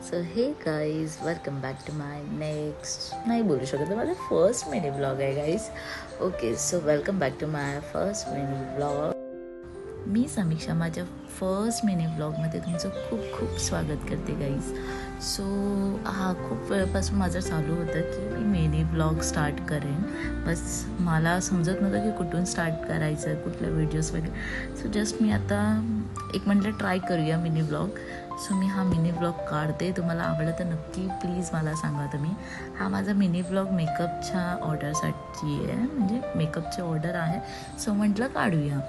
So hey guys welcome back to my next नाही बोलू शकत माझा फर्स्ट मिनी ब्लॉग आहे guys. Okay so welcome back to my first mini blog. मी समीक्षा माझ्या फर्स्ट मिनी ब्लॉगमध्ये तुमचं खूप खूप स्वागत करते गाईज. सो खूप वेळपासून माझं चालू होतं की मी मिनी ब्लॉग स्टार्ट करेन, बस मला समजत नव्हतं की कुठून स्टार्ट करायचं, कुठल्या व्हिडिओज वगैरे. सो जस्ट मी आता एक म्हटलं ट्राय करूया मिनी ब्लॉग. सो मी हा मिनी ब्लॉग काढते. तुम्हाला आवडलं तर नक्की प्लीज मला सांगा तुम्ही. हा माझा मिनी ब्लॉग मेकअपच्या ऑर्डरसाठी आहे, म्हणजे मेकअपची ऑर्डर आहे. सो म्हटलं काढूया.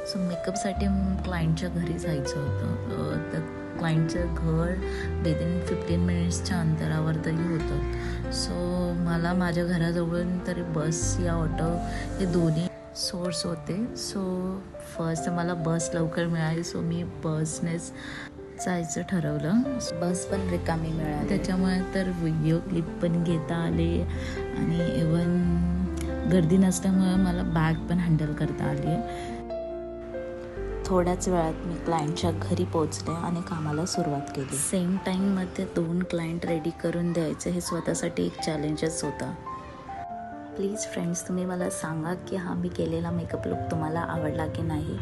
सो मेकअपसाठी क्लायंटच्या घरी जायचं होतं. तर क्लायंटचं घर विदिन 15 मिनिट्सच्या अंतरावर तरी होतं. सो मला माझ्या घराजवळून तरी बस या ऑटो हे दोन्ही सोर्स होते. सो फर्स्ट मला बस लवकर मिळाली, सो मी बसनेच जायचं ठरवलं. बस पण रिकामी मिळाली, त्याच्यामुळे तर व्हिडिओ क्लिप पण घेता आले आणि इवन गर्दी नसल्यामुळे मला बॅग पण हँडल करता आली. थोड्याच वेळात मी क्लायंटच्या घरी पोहोचले आणि कामाला सुरुवात केली. सेम टाईममध्ये 2 क्लायंट रेडी करून द्यायचं हे स्वतःसाठी एक चॅलेंजच होता. प्लीज फ्रेंड्स तुम्ही मला सांगा की हा मी केलेला मेकअप लुक तुम्हाला आवडला की नाही.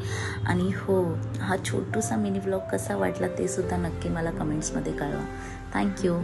आणि हो, हा छोटूसा मिनी ब्लॉग कसा वाटला ते सुद्धा नक्की मला कमेंट्समध्ये कळवा. थँक्यू.